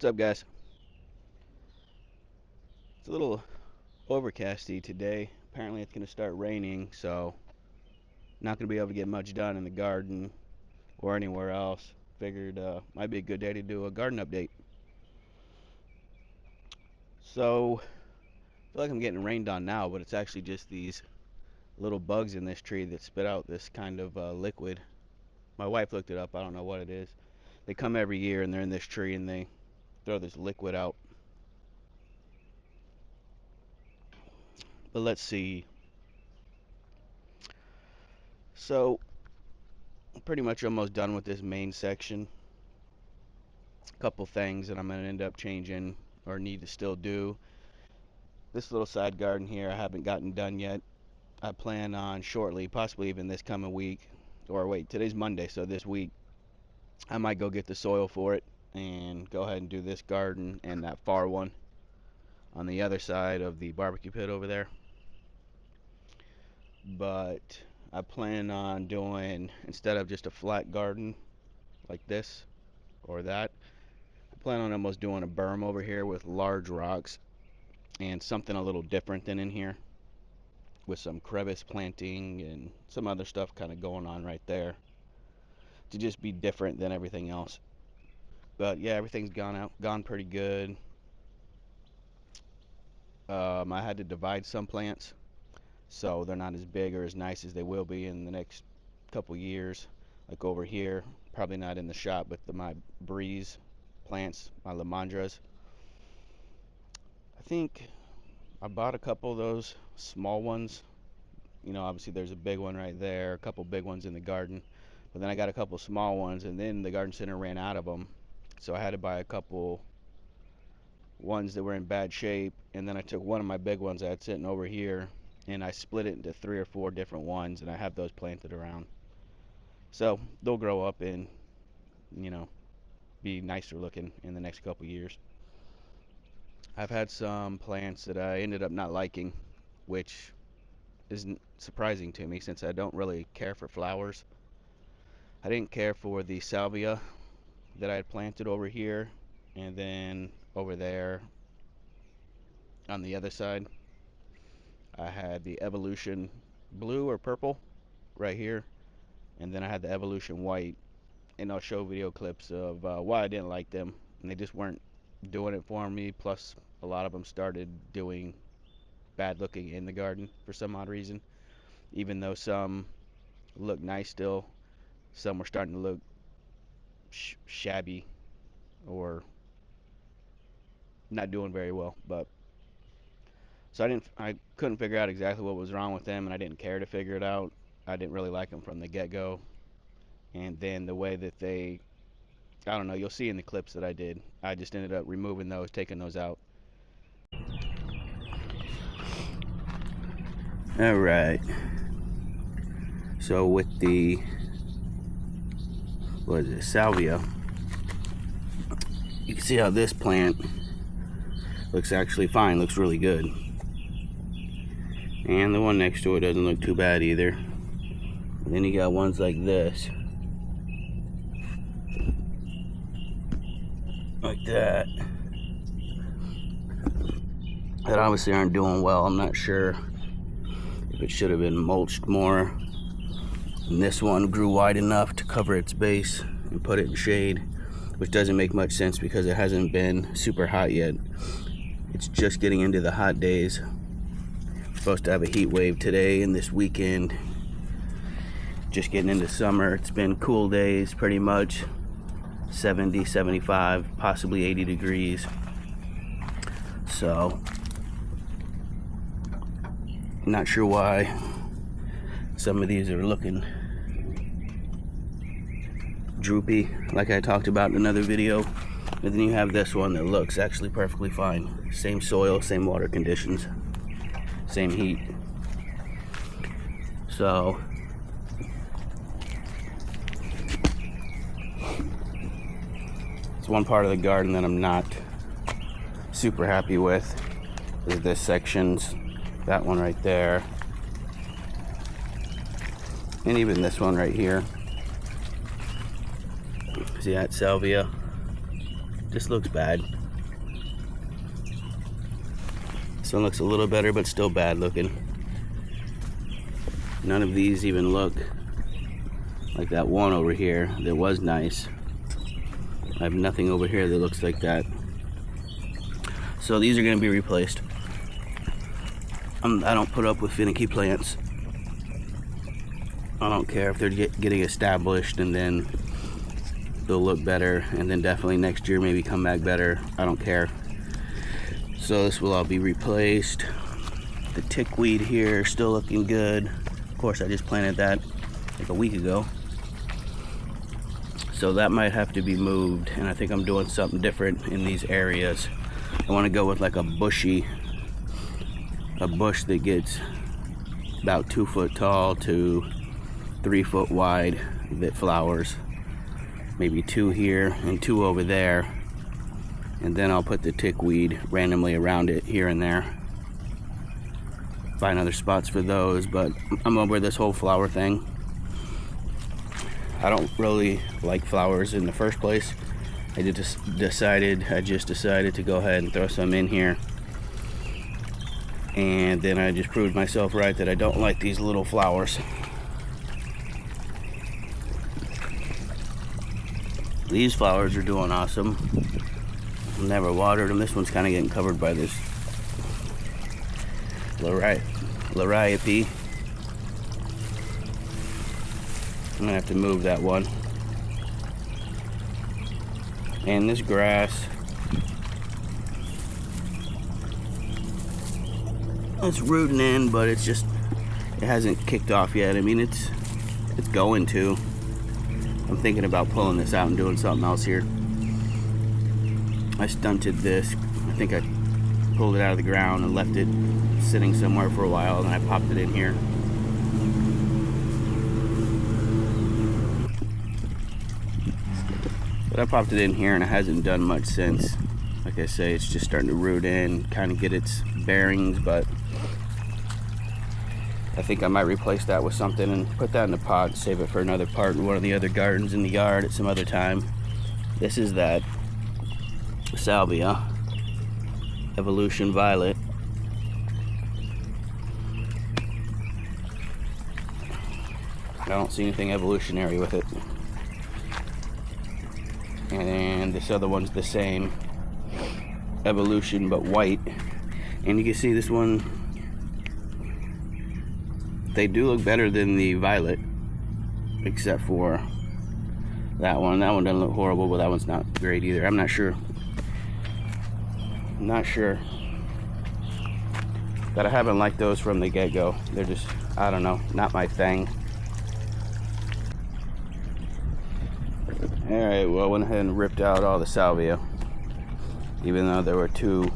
What's up, guys? It's a little overcasty today. Apparently it's going to start raining, so not going to be able to get much done in the garden or anywhere else. Figured might be a good day to do a garden update. So I feel like I'm getting rained on now, but it's actually just these little bugs in this tree that spit out this kind of liquid. My wife looked it up. I don't know what it is. They come every year and they're in this tree and they throw this liquid out. But let's see. So I'm pretty much almost done with this main section. A couple things that I'm going to end up changing or need to still do. This little side garden here I haven't gotten done yet. I plan on shortly, possibly even this coming week, or wait, today's Monday, so this week I might go get the soil for it and go ahead and do this garden and that far one on the other side of the barbecue pit over there. But I plan on doing, instead of just a flat garden like this or that, I plan on almost doing a berm over here with large rocks and something a little different than in here, with some crevice planting and some other stuff kind of going on right there to just be different than everything else. But yeah, everything's gone pretty good. I had to divide some plants so they're not as big or as nice as they will be in the next couple years. Like over here, probably not in the shop, but my breeze plants, my limandras. I think I bought a couple of those small ones. Obviously there's a big one right there, a couple big ones in the garden, but then I got a couple small ones, and then the garden center ran out of them, so I had to buy a couple ones that were in bad shape, and then I took one of my big ones I had sitting over here and I split it into 3 or 4 different ones, and I have those planted around, so they'll grow up and be nicer looking in the next couple years. I've had some plants that I ended up not liking, which isn't surprising to me since I don't really care for flowers. I didn't care for the salvia that I had planted over here, and then over there on the other side I had the evolution blue or purple right here, and then I had the evolution white, and I'll show video clips of why I didn't like them, and they just weren't doing it for me. Plus a lot of them started doing bad looking in the garden for some odd reason. Even though some look nice still, some were starting to look shabby or not doing very well. But so I couldn't figure out exactly what was wrong with them, and I didn't care to figure it out. I didn't really like them from the get-go, and then the way that I don't know, you'll see in the clips that I did, I just ended up removing those, taking those out. All right, so with the, what is it, salvia, you can see how this plant looks actually fine, looks really good. And the one next to it doesn't look too bad either. And then you got ones like this, like that obviously aren't doing well. I'm not sure if it should have been mulched more. And this one grew wide enough to cover its base and put it in shade, which doesn't make much sense because it hasn't been super hot yet. It's just getting into the hot days. Supposed to have a heat wave today and this weekend. Just getting into summer. It's been cool days pretty much, 70, 75, possibly 80 degrees. So not sure why some of these are looking droopy, like I talked about in another video. And then you have this one that looks actually perfectly fine. Same soil, same water conditions, same heat. So it's one part of the garden that I'm not super happy with, is this sections, that one right there, and even this one right here. See that salvia? This looks bad. This one looks a little better, but still bad looking. None of these even look like that one over here that was nice. I have nothing over here that looks like that. So these are going to be replaced. I don't put up with finicky plants. I don't care if they're getting established and then they'll look better, and then definitely next year maybe come back better. I don't care. So this will all be replaced. The tickweed here still looking good. Of course, I just planted that like a week ago. So that might have to be moved, and I think I'm doing something different in these areas. I want to go with like a bush that gets about 2 foot tall to 3 foot wide that flowers. Maybe 2 here and 2 over there. And then I'll put the tickweed randomly around it here and there. Find other spots for those, but I'm over this whole flower thing. I don't really like flowers in the first place. I just decided to go ahead and throw some in here. And then I just proved myself right that I don't like these little flowers. These flowers are doing awesome. Never watered them. This one's kind of getting covered by this Liriope. I'm gonna have to move that one. And this grass, it's rooting in, but it hasn't kicked off yet. I mean, it's going to. I'm thinking about pulling this out and doing something else here. I stunted this. I think I pulled it out of the ground and left it sitting somewhere for a while, and I popped it in here. But I popped it in here and it hasn't done much since. Like I say, it's just starting to root in, kind of get its bearings, but I think I might replace that with something and put that in a pot and save it for another part in one of the other gardens in the yard at some other time. This is that Salvia Evolution Violet. I don't see anything evolutionary with it. And this other one's the same evolution but white. And you can see this one, they do look better than the violet, except for that one. That one doesn't look horrible, but that one's not great either. I'm not sure. But I haven't liked those from the get-go. They're just, I don't know, not my thing. Alright, well, I went ahead and ripped out all the salvia, even though there were two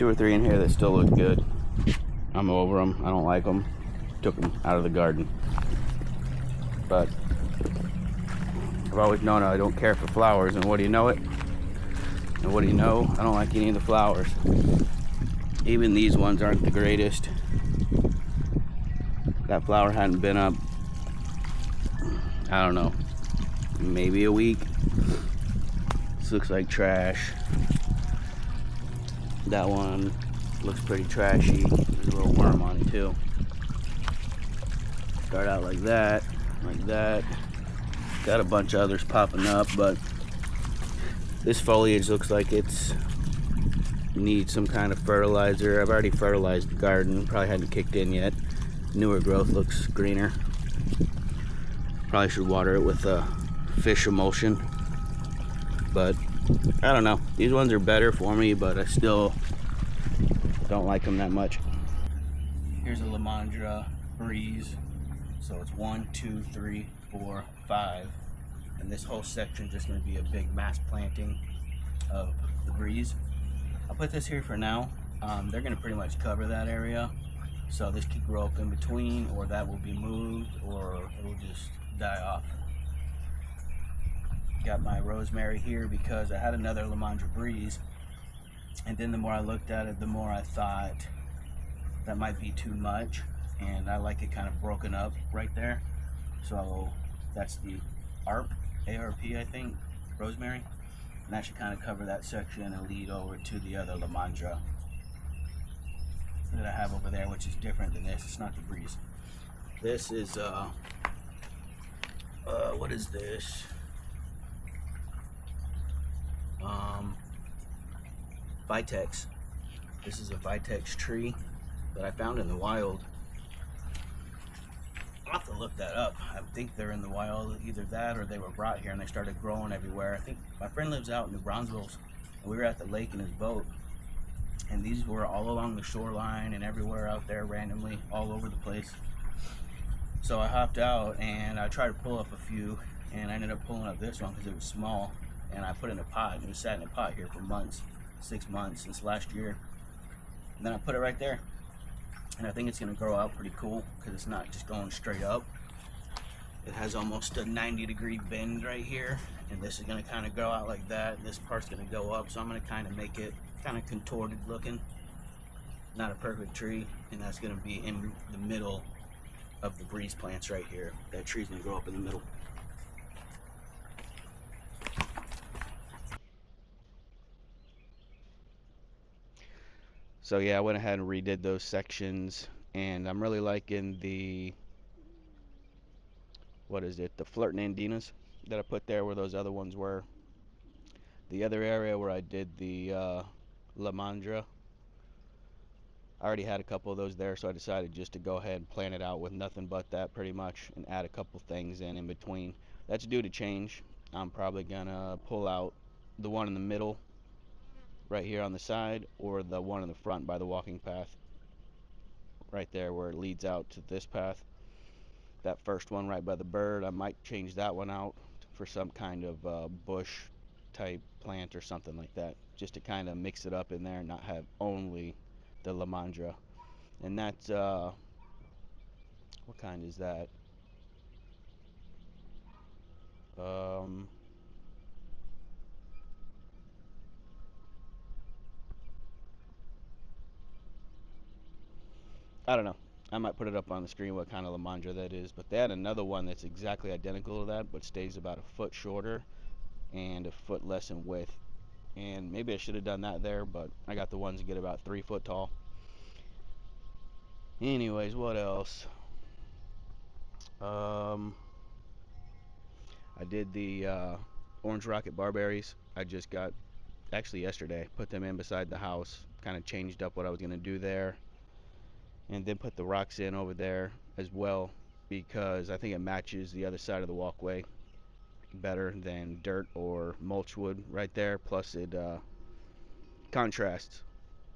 or three in here that still look good. I'm over them. I don't like them. Took them out of the garden. But I've always known I don't care for flowers, and what do you know it? And what do you know? I don't like any of the flowers. Even these ones aren't the greatest. That flower hadn't been up, I don't know, maybe a week. This looks like trash. That one looks pretty trashy. There's a little worm on it too. Start out like that, like that. Got a bunch of others popping up, but this foliage looks like it's needs some kind of fertilizer. I've already fertilized the garden, probably hadn't kicked in yet. Newer growth looks greener. Probably should water it with a fish emulsion, but I don't know. These ones are better for me, but I still don't like them that much. Here's a Lamandra breeze. So it's 1, 2, 3, 4, 5, and this whole section is just going to be a big mass planting of the breeze. I'll put this here for now. They're going to pretty much cover that area, so this could grow up in between, or that will be moved, or it will just die off. Got my rosemary here because I had another Lamandra breeze, and then the more I looked at it, the more I thought that might be too much, and I like it kind of broken up right there. So that's the ARP, I think, rosemary. And that should kind of cover that section and lead over to the other Lamandra that I have over there, which is different than this. It's not the breeze. This is what is this? Vitex. This is a Vitex tree that I found in the wild. I'll have to look that up. I think they're in the wild, either that or they were brought here and they started growing everywhere. I think my friend lives out in New Braunfels, and we were at the lake in his boat, and these were all along the shoreline and everywhere out there randomly, all over the place. So I hopped out and I tried to pull up a few, and I ended up pulling up this one because it was small, and I put it in a pot, and it was sat in a pot here for months, 6 months since last year. And then I put it right there, and I think it's going to grow out pretty cool because it's not just going straight up. It has almost a 90-degree bend right here, and this is going to kind of go out like that. This part's going to go up, so I'm going to kind of make it kind of contorted looking, not a perfect tree, and that's going to be in the middle of the breeze plants right here. That tree's going to grow up in the middle. So yeah, I went ahead and redid those sections, and I'm really liking the, what is it, the Flirtin' Andinas that I put there where those other ones were. The other area where I did the Lamandra, I already had a couple of those there, so I decided just to go ahead and plan it out with nothing but that pretty much, and add a couple things in between. That's due to change. I'm probably gonna pull out the one in the middle right here on the side, or the one in the front by the walking path right there where it leads out to this path. That first one right by the bird, I might change that one out for some kind of bush type plant or something like that, just to kind of mix it up in there and not have only the Lamandra. And that's what kind is that? um I don't know. I might put it up on the screen what kind of Lamandra that is. But they had another one that's exactly identical to that, but stays about a foot shorter and a foot less in width. And maybe I should have done that there, but I got the ones that get about 3 foot tall. Anyways, what else? I did the orange rocket barberries. I just got, actually yesterday, put them in beside the house. Kind of changed up what I was going to do there. And then put the rocks in over there as well, because I think it matches the other side of the walkway better than dirt or mulch would right there. Plus it contrasts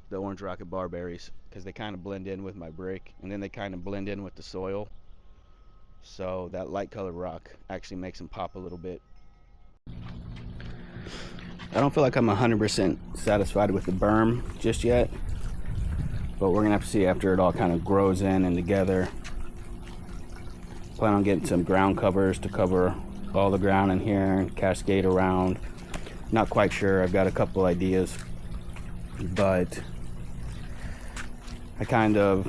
the orange rocket barberries because they kind of blend in with my brick, and then they kind of blend in with the soil. So that light colored rock actually makes them pop a little bit. I don't feel like I'm 100% satisfied with the berm just yet, but we're gonna have to see after it all kind of grows in and together. Plan on getting some ground covers to cover all the ground in here and cascade around. Not quite sure. I've got a couple ideas, but I kind of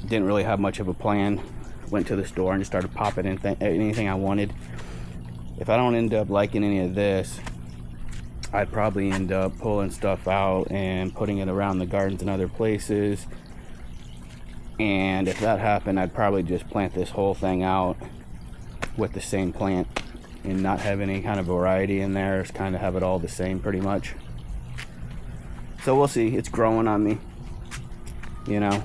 didn't really have much of a plan. Went to the store and just started popping in anything I wanted. If I don't end up liking any of this, I'd probably end up pulling stuff out and putting it around the gardens and other places. And if that happened, I'd probably just plant this whole thing out with the same plant and not have any kind of variety in there. Just kind of have it all the same pretty much. So we'll see. It's growing on me, you know,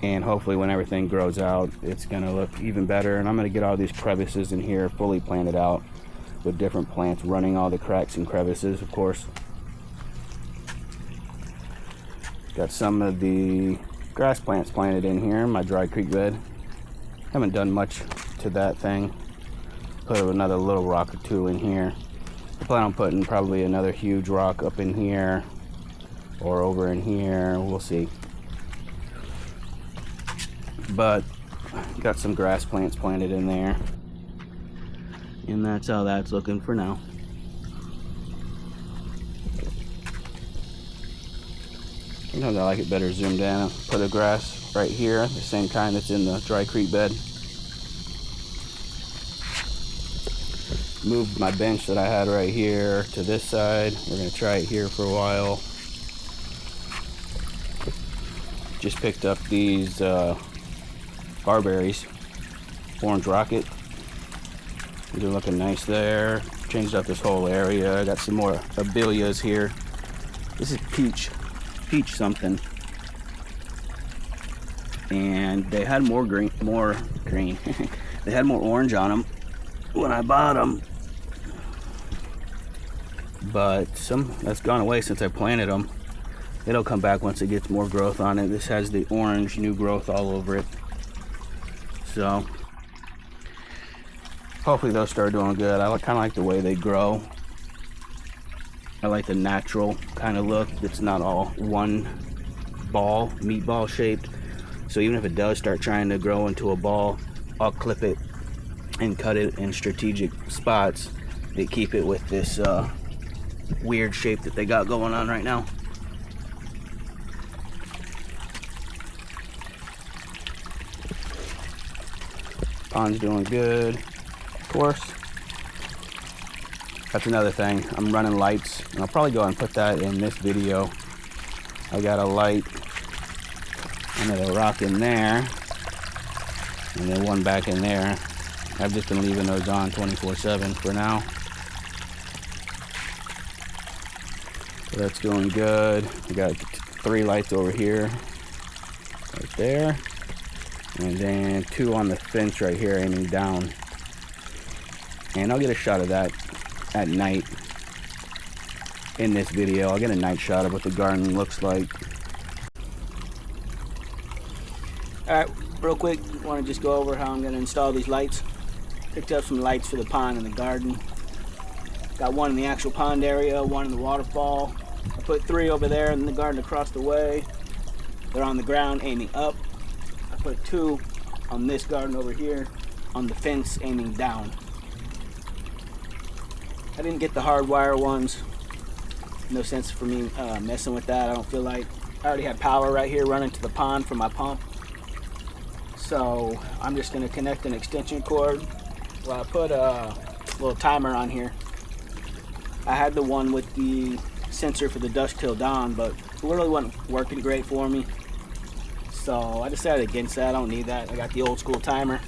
and hopefully when everything grows out, it's gonna look even better. And I'm gonna get all these crevices in here fully planted out with different plants running all the cracks and crevices, of course. Got some of the grass plants planted in here in my dry creek bed. Haven't done much to that thing. Put another little rock or two in here. I plan on putting probably another huge rock up in here or over in here. We'll see. But got some grass plants planted in there. And that's how that's looking for now. Sometimes I like it better zoomed in. I'll put a grass right here, the same kind that's in the dry creek bed. moved my bench that I had right here to this side. We're gonna try it here for a while. Just picked up these barberries, orange rocket. These are looking nice there. Changed up this whole area. I got some more abelias here. This is peach something. And they had more green. They had more orange on them when I bought them. But some that's gone away since I planted them. It'll come back once it gets more growth on it. This has the orange new growth all over it. So hopefully they'll start doing good. I kind of like the way they grow. I like the natural kind of look. It's not all one ball, meatball shaped. So even if it does start trying to grow into a ball, I'll clip it and cut it in strategic spots that keep it with this weird shape that they got going on right now. Pond's doing good. Of course, that's another thing. I'm running lights, and I'll probably go and put that in this video. I got a light under the rock in there, and then one back in there. I've just been leaving those on 24/7 for now. So that's going good. We got 3 lights over here, right there, and then 2 on the fence right here aiming down. And I'll get a shot of that at night in this video. I'll get a night shot of what the garden looks like. Alright, real quick, I want to just go over how I'm going to install these lights. Picked up some lights for the pond and the garden. Got one in the actual pond area, one in the waterfall. I put 3 over there in the garden across the way. They're on the ground aiming up. I put 2 on this garden over here on the fence aiming down. I didn't get the hardwire ones. No sense for me messing with that. I don't feel like I already had power right here running to the pond from my pump. So I'm just going to connect an extension cord. Well, I put a little timer on here. I had the one with the sensor for the dusk till dawn, but it really wasn't working great for me. So I decided against that. I don't need that. I got the old school timer.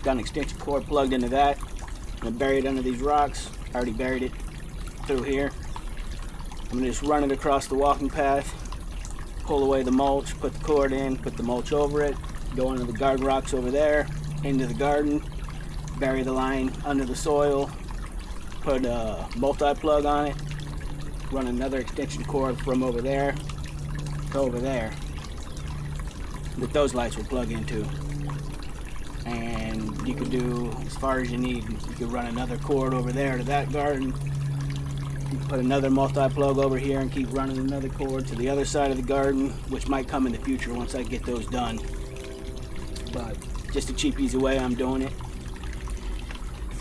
Got an extension cord plugged into that. I'm going to bury it under these rocks. I already buried it through here. I'm going to just run it across the walking path, pull away the mulch, put the cord in, put the mulch over it, go into the garden rocks over there, into the garden, bury the line under the soil, put a multi-plug on it, run another extension cord from over there to over there that those lights will plug into. And you could do as far as you need. You could run another cord over there to that garden. You can put another multi-plug over here and keep running another cord to the other side of the garden, which might come in the future once I get those done. But just a cheap, easy way I'm doing it.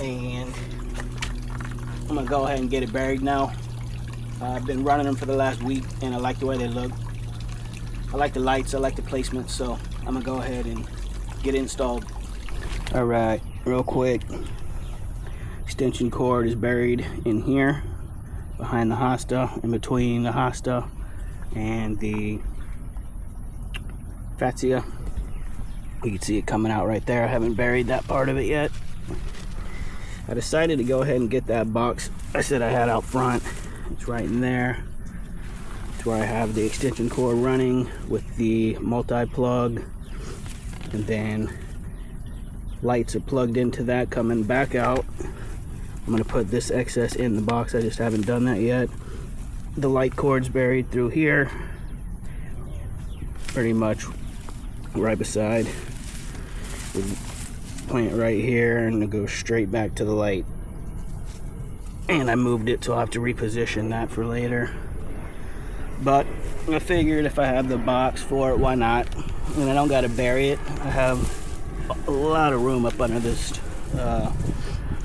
And I'm gonna go ahead and get it buried now. I've been running them for the last week and I like the way they look. I like the lights, I like the placement, so I'm gonna go ahead and get it installed. Alright, real quick. Extension cord is buried in here, behind the hosta, in between the hosta and the fascia. You can see it coming out right there. I haven't buried that part of it yet. I decided to go ahead and get that box I said I had out front. It's right in there. It's where I have the extension cord running with the multi-plug, and then lights are plugged into that coming back out. I'm going to put this excess in the box. I just haven't done that yet. The light cord's buried through here, pretty much right beside the plant right here, and it goes straight back to the light. And I moved it, so I'll have to reposition that for later. But I figured if I have the box for it, why not? And I don't got to bury it. I have a lot of room up under this.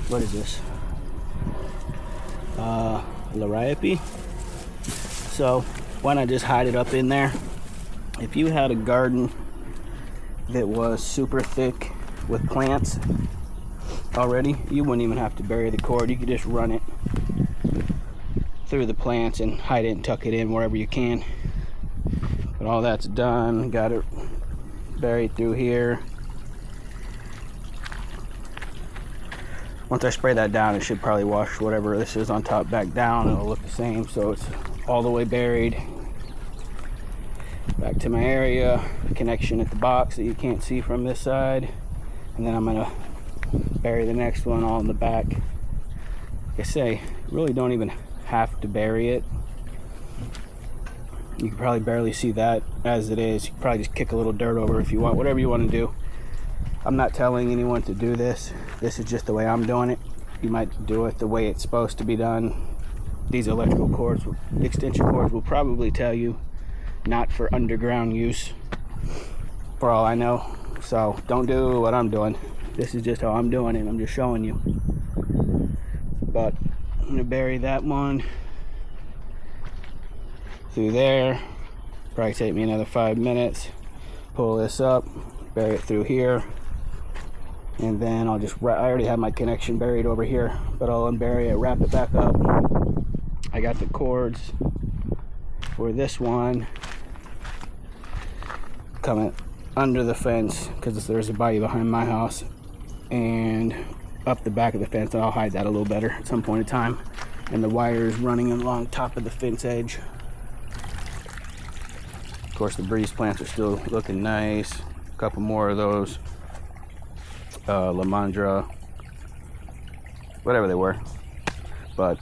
What is this? Liriope. So why not just hide it up in there? If you had a garden that was super thick with plants, already, you wouldn't even have to bury the cord. You could just run it through the plants and hide it and tuck it in wherever you can. But all that's done. Got it buried through here. Once I spray that down, it should probably wash whatever this is on top back down. It'll look the same, so it's all the way buried. Back to my area, connection at the box that you can't see from this side. And then I'm gonna bury the next one all in the back. Like I say, you really don't even have to bury it. You can probably barely see that as it is. You can probably just kick a little dirt over if you want, whatever you want to do. I'm not telling anyone to do this. This is just the way I'm doing it. You might do it the way it's supposed to be done. These electrical cords, extension cords, will probably tell you not for underground use, for all I know. So don't do what I'm doing. This is just how I'm doing it. I'm just showing you. But I'm gonna bury that one through there. Probably take me another 5 minutes. Pull this up, bury it through here, and then I'll just, I already have my connection buried over here, but I'll unbury it, wrap it back up. I got the cords for this one coming under the fence because there's a bayou behind my house, and up the back of the fence, and I'll hide that a little better at some point in time. And the wire is running along top of the fence edge. Of course, the breeze plants are still looking nice. A couple more of those Lamandra, whatever they were. But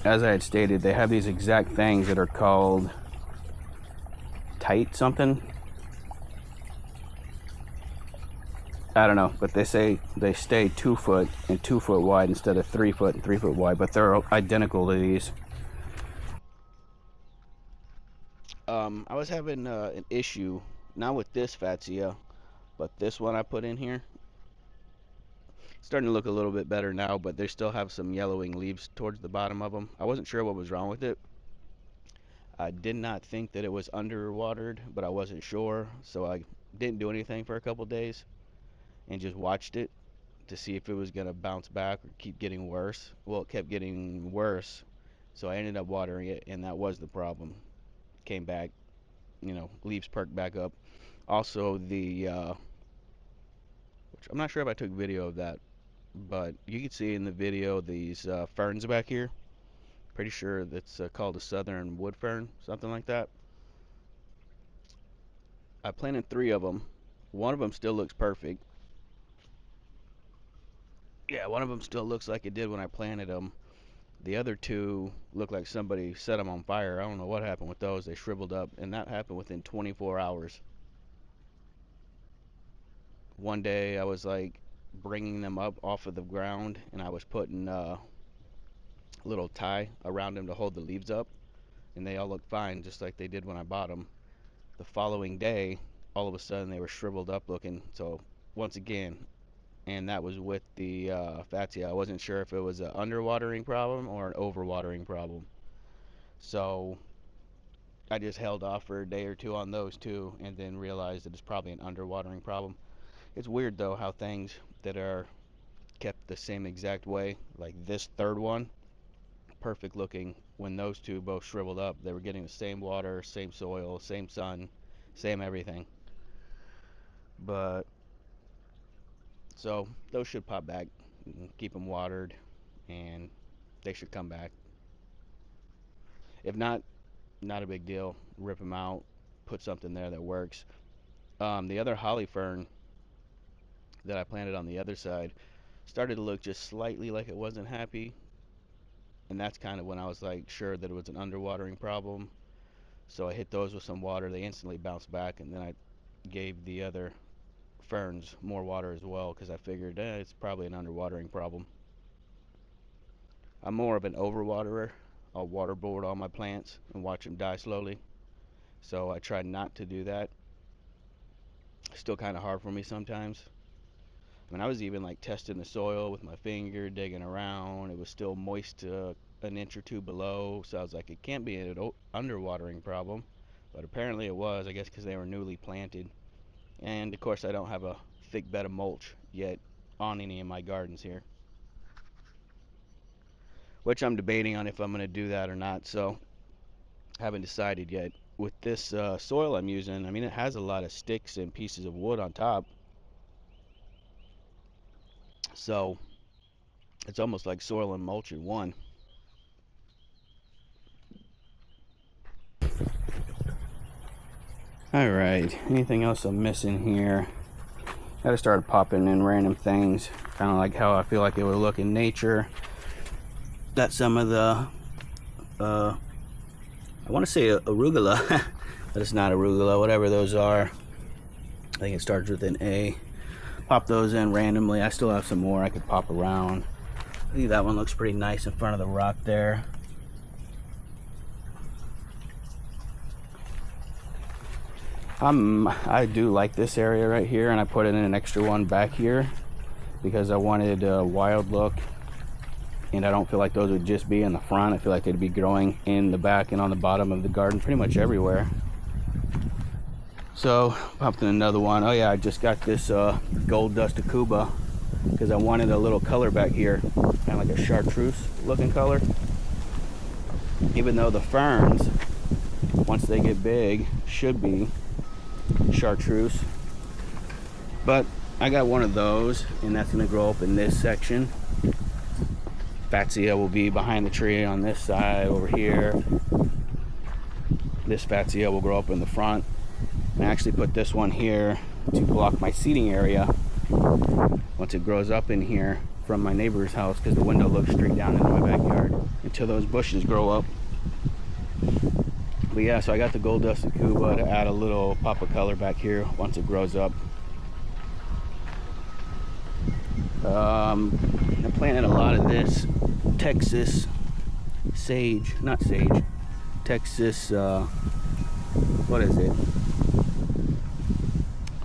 as I had stated, they have these exact things that are called tight something. I don't know, but they say they stay 2 foot and 2 foot wide instead of 3 foot and 3 foot wide, but they're identical to these. I was having an issue, not with this Fatsia, but this one I put in here. It's starting to look a little bit better now, but they still have some yellowing leaves towards the bottom of them. I wasn't sure what was wrong with it. I did not think that it was underwatered, but I wasn't sure, so I didn't do anything for a couple days and just watched it to see if it was going to bounce back or keep getting worse. Well, it kept getting worse, so I ended up watering it, and that was the problem. Came back, leaves perked back up. Also, which I'm not sure if I took video of that, but you can see in the video these ferns back here. Pretty sure that's called a southern wood fern, something like that. I planted 3 of them. One of them still looks perfect. Yeah, one of them still looks like it did when I planted them. The other 2 look like somebody set them on fire. I don't know what happened with those. They shriveled up, and that happened within 24 hours. One day I was like bringing them up off of the ground, and I was putting a little tie around them to hold the leaves up, and they all looked fine, just like they did when I bought them. The following day, all of a sudden they were shriveled up looking. So once again, and that was with the Fatsia. I wasn't sure if it was an underwatering problem or an overwatering problem. So I just held off for a day or 2 on those 2, and then realized that it's probably an underwatering problem. It's weird though how things that are kept the same exact way, like this 3rd one, perfect looking, when those 2 both shriveled up, they were getting the same water, same soil, same sun, same everything. But so those should pop back. Keep them watered, and they should come back. If not, not a big deal. Rip them out, put something there that works. The other holly fern that I planted on the other side started to look just slightly like it wasn't happy, and that's kind of when I was like sure that it was an underwatering problem. So I hit those with some water. They instantly bounced back, and then I gave the other ferns more water as well because I figured it's probably an underwatering problem. I'm more of an overwaterer. I'll waterboard all my plants and watch them die slowly. So I try not to do that. It's still kind of hard for me sometimes. I mean, I was even like testing the soil with my finger, digging around. It was still moist an inch or 2 below. So I was like, it can't be an underwatering problem. But apparently it was, I guess, because they were newly planted. And of course, I don't have a thick bed of mulch yet on any of my gardens here, which I'm debating on if I'm going to do that or not. So haven't decided yet. With this soil I'm using, I mean, it has a lot of sticks and pieces of wood on top, so it's almost like soil and mulch in one. All right, anything else I'm missing here? I just started popping in random things, kind of like how I feel like it would look in nature. Got some of the, I want to say arugula, but it's not arugula, whatever those are. I think it starts with an A. Pop those in randomly. I still have some more I could pop around. I think that one looks pretty nice in front of the rock there. I do like this area right here, and I put in an extra one back here because I wanted a wild look, and I don't feel like those would just be in the front. I feel like they'd be growing in the back and on the bottom of the garden, pretty much everywhere. So popped in another one. Oh yeah, I just got this gold dust Akuba because I wanted a little color back here, kind of like a chartreuse looking color. Even though the ferns, once they get big, should be chartreuse, but I got one of those, and that's going to grow up in this section. Fatsia will be behind the tree on this side over here. This Fatsia will grow up in the front. I actually put this one here to block my seating area once it grows up in here from my neighbor's house, because the window looks straight down into my backyard until those bushes grow up. But yeah, so I got the gold dust Akuba to add a little pop of color back here once it grows up. I planted a lot of this Texas sage, not sage, Texas, what is it?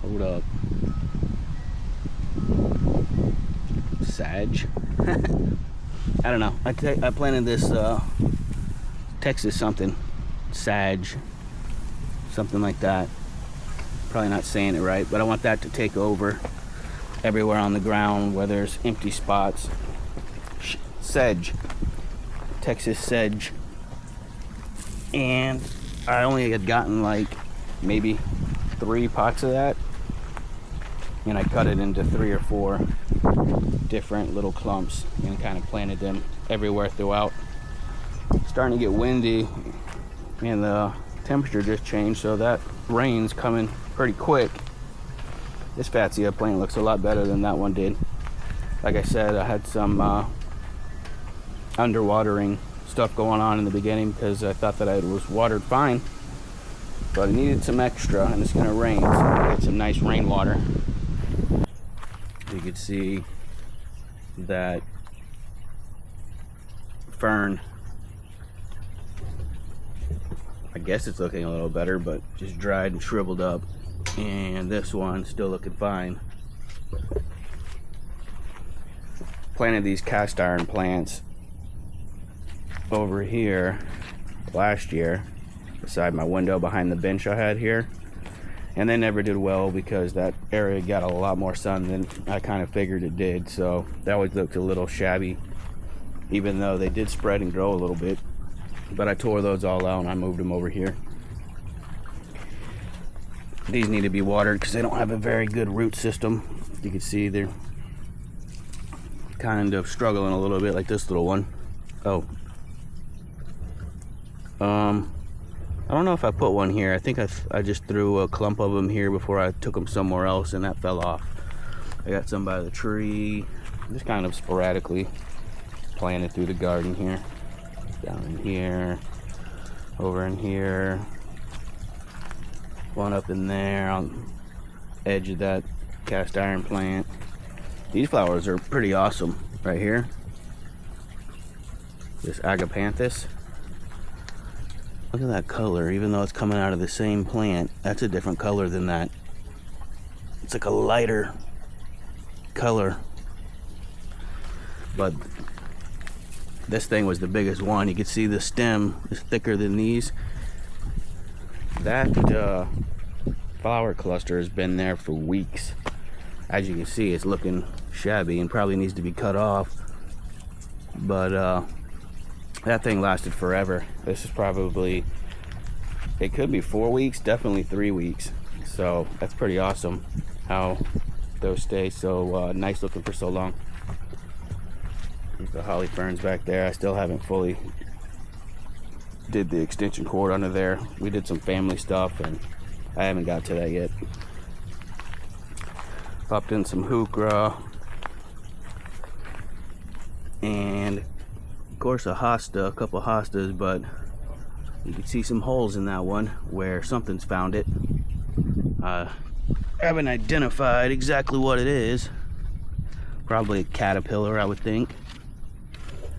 Hold up. Sage? I don't know. I planted this Texas something. Sage. Something like that. Probably not saying it right, but I want that to take over everywhere on the ground where there's empty spots. Sedge. Texas sedge. And I only had gotten like maybe 3 pots of that, and I cut it into 3 or 4 different little clumps and kind of planted them everywhere throughout. It's starting to get windy, and the temperature just changed, so that rain's coming pretty quick. This Fatsia plant looks a lot better than that one did. Like I said, I had some underwatering stuff going on in the beginning because I thought that it was watered fine, but it needed some extra, and it's gonna rain, so I get some nice rainwater. You can see that fern, I guess it's looking a little better, but just dried and shriveled up. And this one still looking fine. Planted these cast iron plants over here last year beside my window behind the bench I had here, and they never did well because that area got a lot more sun than I kind of figured it did, so that always looked a little shabby, even though they did spread and grow a little bit. But I tore those all out and I moved them over here. These need to be watered because they don't have a very good root system. You can see they're kind of struggling a little bit, like this little one. Oh, I don't know if I put one here. I think I just threw a clump of them here before I took them somewhere else, and that fell off. I got some by the tree, just kind of sporadically planted through the garden here. Down in here, over in here, one up in there on the edge of that cast iron plant. These flowers are pretty awesome right here. This agapanthus. Look at that color, even though it's coming out of the same plant. That's a different color than that. It's like a lighter color. But this thing was the biggest one. You can see the stem is thicker than these. That flower cluster has been there for weeks. As you can see, it's looking shabby and probably needs to be cut off. But that thing lasted forever. This is probably, it could be 4 weeks, definitely 3 weeks. So that's pretty awesome how those stay so nice looking for so long. There's the holly ferns back there. I still haven't fully did the extension cord under there. We did some family stuff and I haven't got to that yet. Popped in some hukra and of course a hosta, a couple hostas, but you can see some holes in that one where something's found it. Haven't identified exactly what it is. Probably a caterpillar, I would think.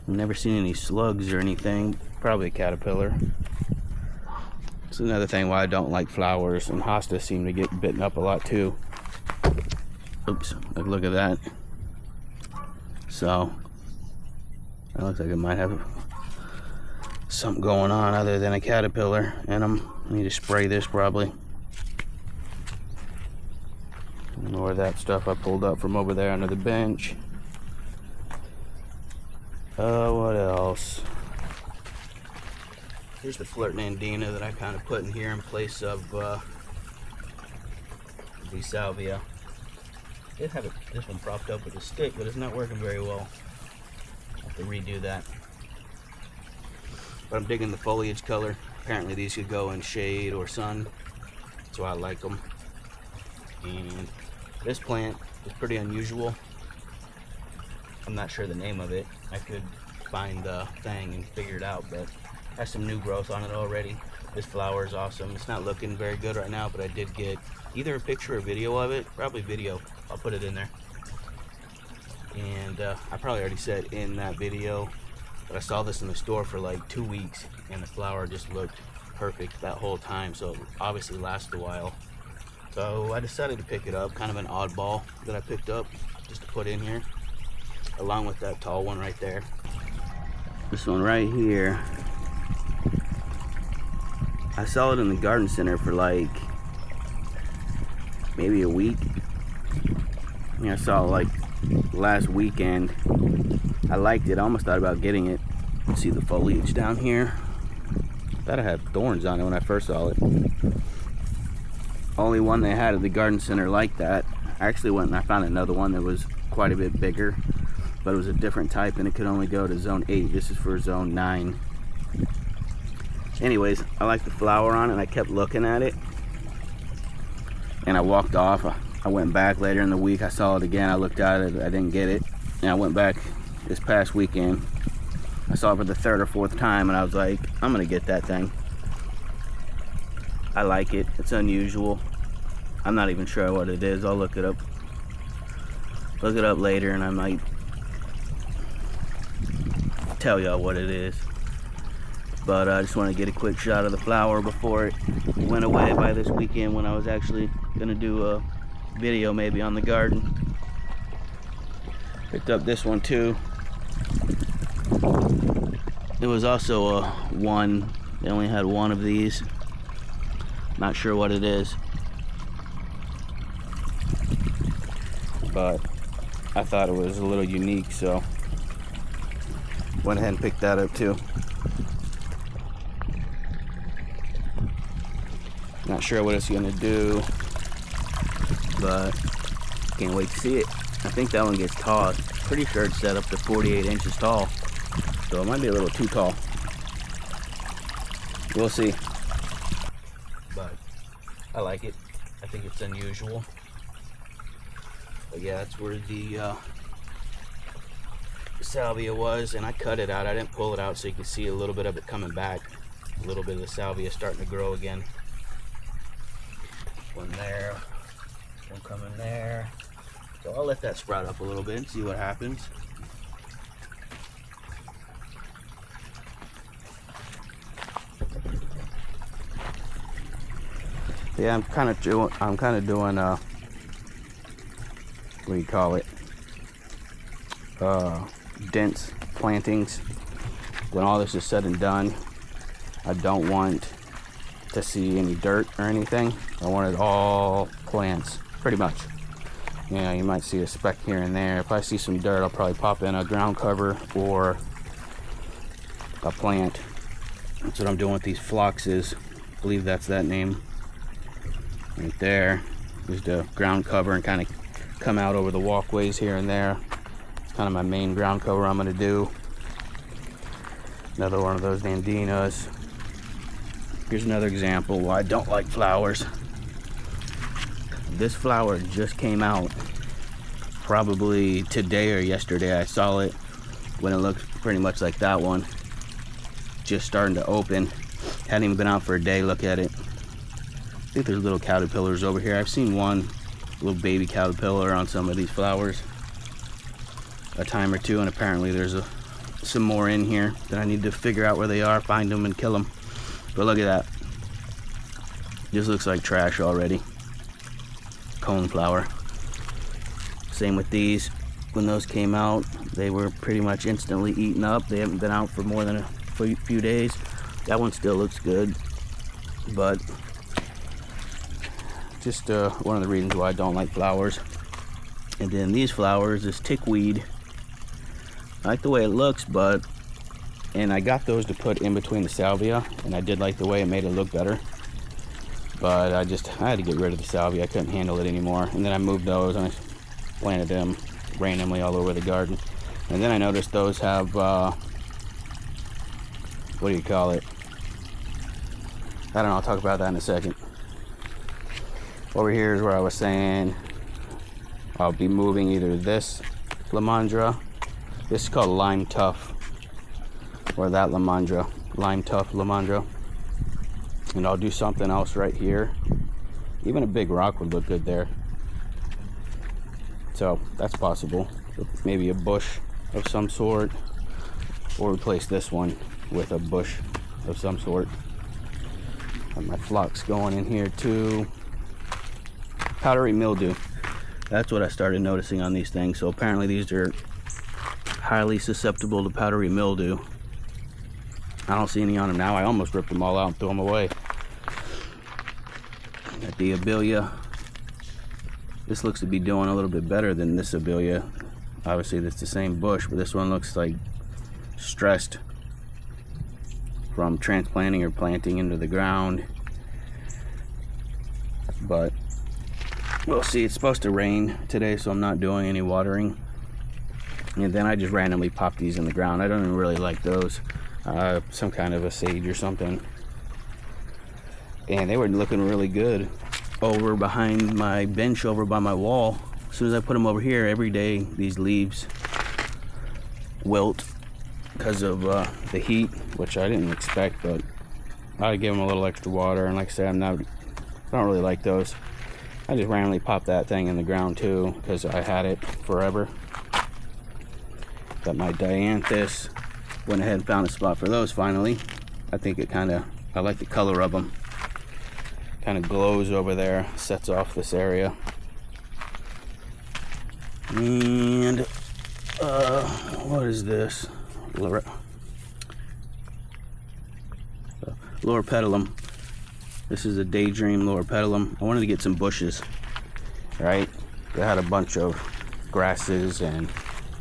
I've never seen any slugs or anything. Probably a caterpillar. It's another thing why I don't like flowers, and hostas seem to get bitten up a lot too. Oops, look at that. So that looks like it might have something going on other than a caterpillar in them. I need to spray this probably. Ignore that stuff I pulled up from over there under the bench. What else? Here's the flirting andina that I kind of put in here in place of the salvia. I did have this one propped up with a stick, but it's not working very well. I'll have to redo that. But I'm digging the foliage color. Apparently these could go in shade or sun. That's why I like them. And this plant is pretty unusual. I'm not sure the name of it. I could find the thing and figure it out, but has some new growth on it already. This flower is awesome. It's not looking very good right now, but I did get either a picture or video of it. Probably video. I'll put it in there. And I probably already said in that video, but I saw this in the store for like 2 weeks, and the flower just looked perfect that whole time, so it obviously lasted a while. So I decided to pick it up, kind of an oddball that I picked up just to put in here, along with that tall one right there. This one right here, I saw it in the garden center for like maybe a week. I saw it like last weekend. I liked it. I almost thought about getting it. See the foliage down here? I thought it had thorns on it when I first saw it. Only one they had at the garden center like that. I actually went and I found another one that was quite a bit bigger, but it was a different type and it could only go to zone 8. This is for zone 9. Anyways, I like the flower on it and I kept looking at it. And I walked off. I went back later in the week. I saw it again. I looked at it. I didn't get it. And I went back this past weekend. I saw it for the 3rd or 4th time and I was like, I'm gonna get that thing. I like it. It's unusual. I'm not even sure what it is. I'll look it up. Look it up later and I might tell y'all what it is. But I just want to get a quick shot of the flower before it went away by this weekend when I was actually gonna do a video maybe on the garden. Picked up this one too. There was also a one. They only had one of these. Not sure what it is, but I thought it was a little unique, so went ahead and picked that up too. Not sure what it's gonna do, but can't wait to see it. I think that one gets tall. Pretty sure it's set up to 48 inches tall, so it might be a little too tall. We'll see. But I like it. I think it's unusual. But yeah, that's where the salvia was, and I cut it out. I didn't pull it out so you can see a little bit of it coming back. A little bit of the salvia starting to grow again. One there, one coming there. So I'll let that sprout up a little bit and see what happens. Yeah, I'm kind of doing what do you call it? Dense plantings. When all this is said and done, I don't want to see any dirt or anything. I want it all plants, pretty much. Yeah, you might see a speck here and there. If I see some dirt, I'll probably pop in a ground cover or a plant. That's what I'm doing with these phloxes. I believe that's that name right there. Just a ground cover and kind of come out over the walkways here and there. It's kind of my main ground cover I'm going to do. Another one of those nandinas. Here's another example why I don't like flowers. This flower just came out probably today or yesterday. I saw it when it looked pretty much like that one, just starting to open. Hadn't even been out for a day. Look at it. I think there's little caterpillars over here. I've seen one little baby caterpillar on some of these flowers a time or two, and apparently there's some more in here that I need to figure out where they are, find them and kill them. But look at that. Just looks like trash already. Coneflower. Same with these. When those came out, they were pretty much instantly eaten up. They haven't been out for more than a few days. That one still looks good, but just one of the reasons why I don't like flowers. And then these flowers, this tickweed, I like the way it looks, and I got those to put in between the salvia, and I did like the way it made it look better. But I had to get rid of the salvia. I couldn't handle it anymore. And then I moved those and I planted them randomly all over the garden. And then I noticed those have, what do you call it? I don't know, I'll talk about that in a second. Over here is where I was saying I'll be moving either this lamandra, this is called lime tuff, or that lamandra, lime tuff lamandra. And I'll do something else right here. Even a big rock would look good there. So that's possible. Maybe a bush of some sort, or replace this one with a bush of some sort. Have my phlox going in here too. Powdery mildew. That's what I started noticing on these things. So apparently these are highly susceptible to powdery mildew. I don't see any on them now. I almost ripped them all out and threw them away. Got the abelia. This looks to be doing a little bit better than this abelia. Obviously that's the same bush, but this one looks like stressed from transplanting or planting into the ground. But we'll see. It's supposed to rain today, so I'm not doing any watering. And then I just randomly pop these in the ground. I don't even really like those. Some kind of a sage or something. And they were looking really good over behind my bench, over by my wall. As soon as I put them over here, every day these leaves wilt because of the heat, which I didn't expect, but I give them a little extra water. And like I said, I don't really like those. I just randomly popped that thing in the ground too because I had it forever. Got my dianthus. Went ahead and found a spot for those finally. I think I like the color of them. Kind of glows over there, sets off this area. And what is this? Lower petalum. This is a daydream lower petalum. I wanted to get some bushes, right? I had a bunch of grasses and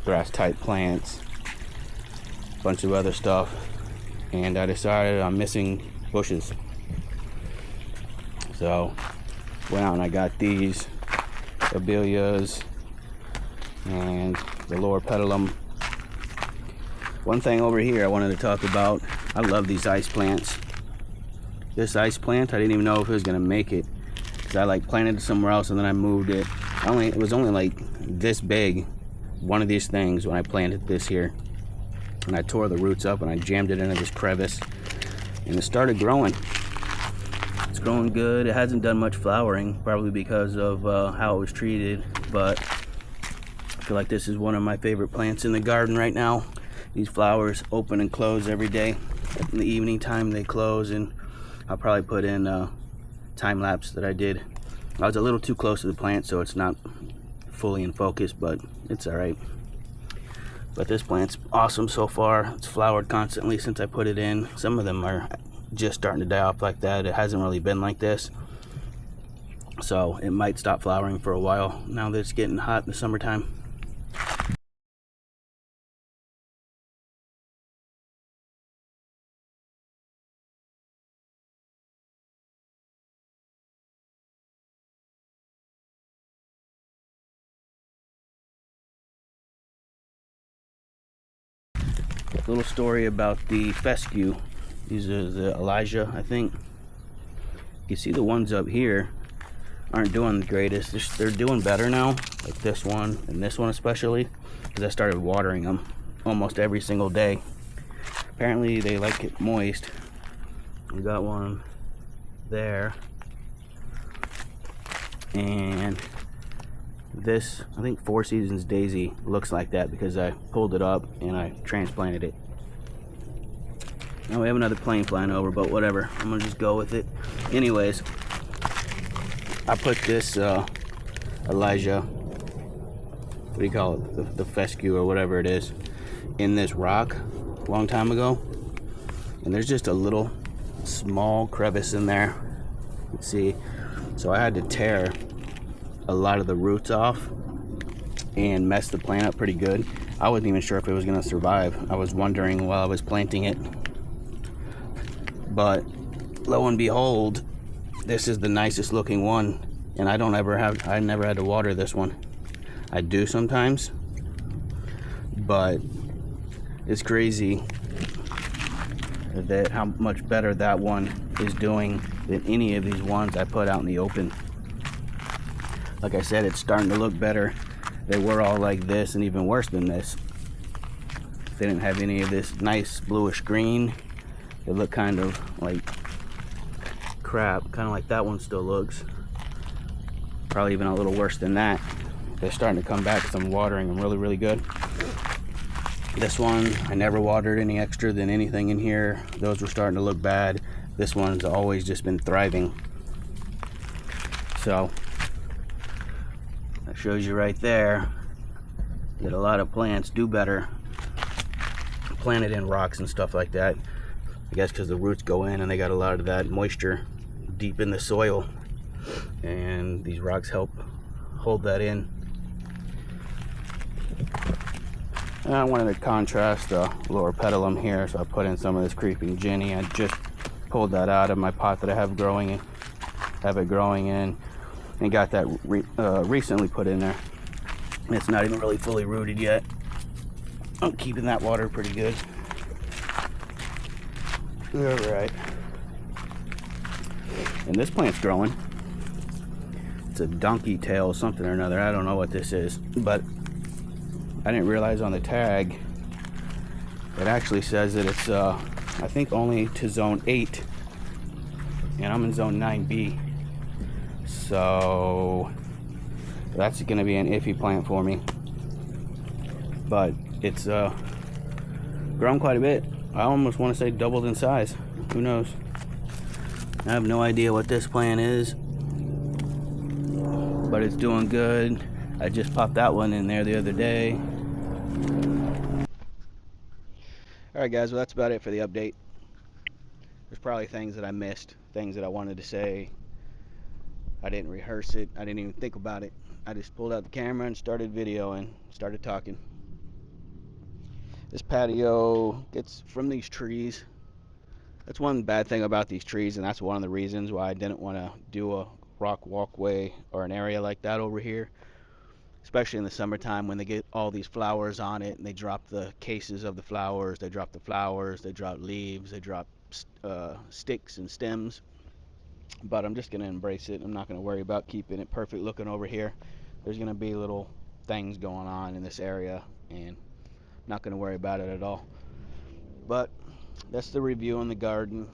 grass type plants, a bunch of other stuff, and I decided I'm missing bushes. So went out and I got these abelias and the lower petalum. One thing over here I wanted to talk about, I love these ice plants. This ice plant, I didn't even know if it was gonna make it, because I like planted it somewhere else and then I moved it. It was only like this big, one of these things, when I planted this here. And I tore the roots up and I jammed it into this crevice and it started growing. It's growing good. It hasn't done much flowering, probably because of how it was treated, but I feel like this is one of my favorite plants in the garden right now. These flowers open and close every day. In the evening time they close, and I'll probably put in a time lapse that I did. I was a little too close to the plant, so it's not fully in focus, but it's all right. But this plant's awesome so far. It's flowered constantly since I put it in. Some of them are just starting to die off like that. It hasn't really been like this. So it might stop flowering for a while now that it's getting hot in the summertime. Little story about the fescue. These are the Elijah, I think. You see the ones up here aren't doing the greatest. They're doing better now, like this one and this one especially, because I started watering them almost every single day. Apparently they like it moist. We got one there, and this, I think Four Seasons Daisy looks like that because I pulled it up and I transplanted it. Now we have another plane flying over, but whatever, I'm gonna just go with it. Anyways, I put this Elijah, what do you call it, the fescue or whatever it is, in this rock a long time ago, and there's just a little small crevice in there. Let's see, so I had to tear a lot of the roots off and mess the plant up pretty good. I wasn't even sure if it was going to survive. I was wondering while I was planting it, but lo and behold, this is the nicest looking one. And I never had to water this one. I do sometimes, but it's crazy that how much better that one is doing than any of these ones I put out in the open. Like I said, it's starting to look better. They were all like this and even worse than this. They didn't have any of this nice bluish green. They look kind of like crap, kind of like that one still looks. Probably even a little worse than that. They're starting to come back because I'm watering them really, really good. This one, I never watered any extra than anything in here. Those were starting to look bad. This one's always just been thriving. So, that shows you right there that a lot of plants do better planted in rocks and stuff like that. I guess because the roots go in and they got a lot of that moisture deep in the soil. And these rocks help hold that in. And I wanted to contrast the lower petalum here, so I put in some of this creeping Jenny. I just pulled that out of my pot that I have it growing in, and got that recently put in there. And it's not even really fully rooted yet. I'm keeping that water pretty good. All right. And this plant's growing. It's a donkey tail something or another. I don't know what this is, but I didn't realize on the tag it actually says that it's I think only to zone 8, and I'm in zone 9B, so that's gonna be an iffy plant for me. But it's grown quite a bit. I almost want to say doubled in size. Who knows? I have no idea what this plant is, but it's doing good. I just popped that one in there the other day. Alright guys, well that's about it for the update. There's probably things that I missed, things that I wanted to say. I didn't rehearse it, I didn't even think about it. I just pulled out the camera and started videoing, started talking. This patio gets from these trees. That's one bad thing about these trees, and that's one of the reasons why I didn't want to do a rock walkway or an area like that over here, especially in the summertime when they get all these flowers on it and they drop the cases of the flowers, they drop leaves, they drop sticks and stems. But I'm just going to embrace it. I'm not going to worry about keeping it perfect looking over here. There's going to be little things going on in this area, and I'm not going to worry about it at all. But that's the review on the garden.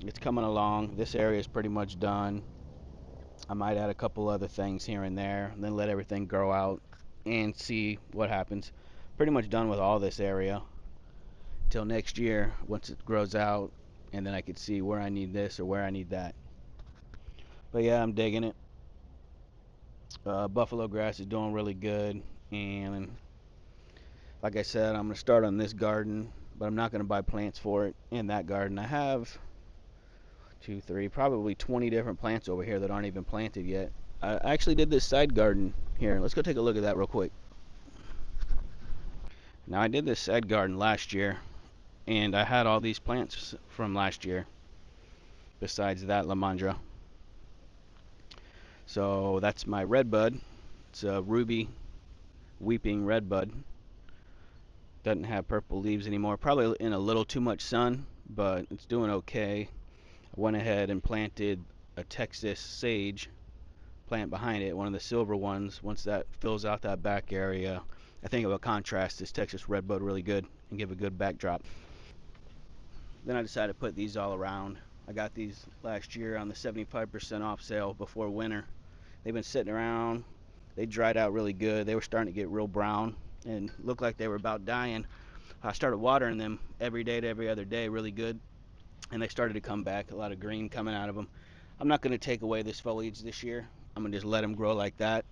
It's coming along. This area is pretty much done. I might add a couple other things here and there, and then let everything grow out and see what happens. Pretty much done with all this area till next year once it grows out, and then I could see where I need this or where I need that. But yeah, I'm digging it. Buffalo grass is doing really good, and like I said, I'm going to start on this garden, but I'm not going to buy plants for it in that garden. I have two, three, probably 20 different plants over here that aren't even planted yet. I actually did this side garden here. Let's go take a look at that real quick. Now I did this side garden last year, and I had all these plants from last year. Besides that, Lamandra. So that's my redbud. It's a ruby weeping redbud. Doesn't have purple leaves anymore. Probably in a little too much sun, but it's doing okay. I went ahead and planted a Texas sage plant behind it, one of the silver ones. Once that fills out that back area, I think it will contrast this Texas redbud really good and give a good backdrop. Then I decided to put these all around. I got these last year on the 75% off sale before winter. They've been sitting around. They dried out really good. They were starting to get real brown and looked like they were about dying. I started watering them every day to every other day really good, and they started to come back. A lot of green coming out of them. I'm not going to take away this foliage this year. I'm going to just let them grow like that.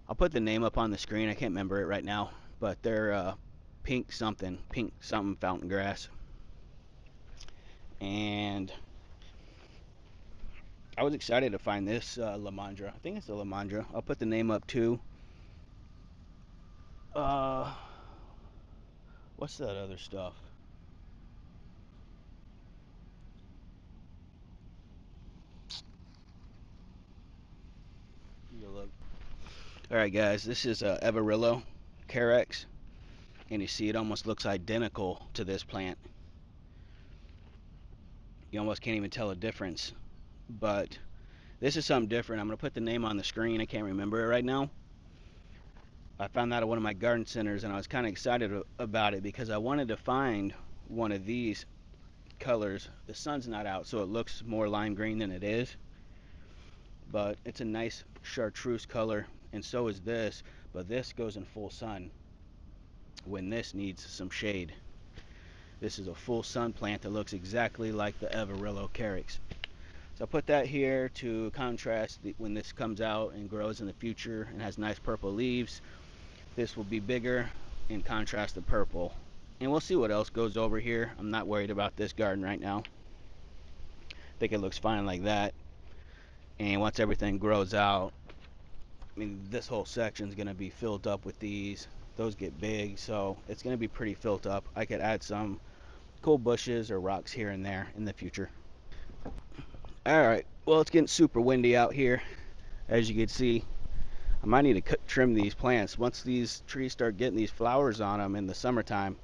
I'll put the name up on the screen. I can't remember it right now, but they're pink something fountain grass. And I was excited to find this Lamandra. I think it's a Lamandra. I'll put the name up too. Uh, what's that other stuff? Look. All right, guys. This is Everillo Carex, and you see it almost looks identical to this plant. You almost can't even tell a difference. But this is something different. I'm gonna put the name on the screen. I can't remember it right now. I found that at one of my garden centers, and I was kind of excited about it because I wanted to find one of these colors. The sun's not out, so it looks more lime green than it is, but it's a nice chartreuse color, and so is this, but this goes in full sun when this needs some shade. This is a full sun plant that looks exactly like the Everillo Carex. So I put that here to contrast when this comes out and grows in the future and has nice purple leaves. This will be bigger in contrast to purple. And we'll see what else goes over here. I'm not worried about this garden right now. I think it looks fine like that. And once everything grows out, I mean, this whole section is going to be filled up with these. Those get big, so it's going to be pretty filled up. I could add some cool bushes or rocks here and there in the future. All right, well, it's getting super windy out here, as you can see. I might need to trim these plants. Once these trees start getting these flowers on them in the summertime,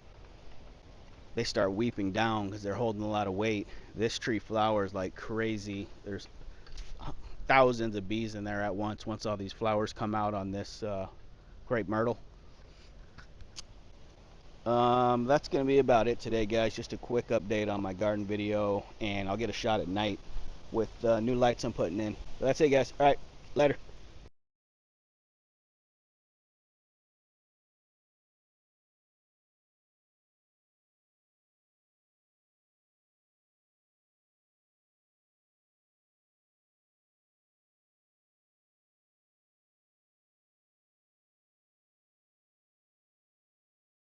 they start weeping down because they're holding a lot of weight. This tree flowers like crazy. There's thousands of bees in there at once all these flowers come out on this crepe myrtle. That's going to be about it today, guys. Just a quick update on my garden video, and I'll get a shot at night with new lights I'm putting in. But that's it, guys. All right, later.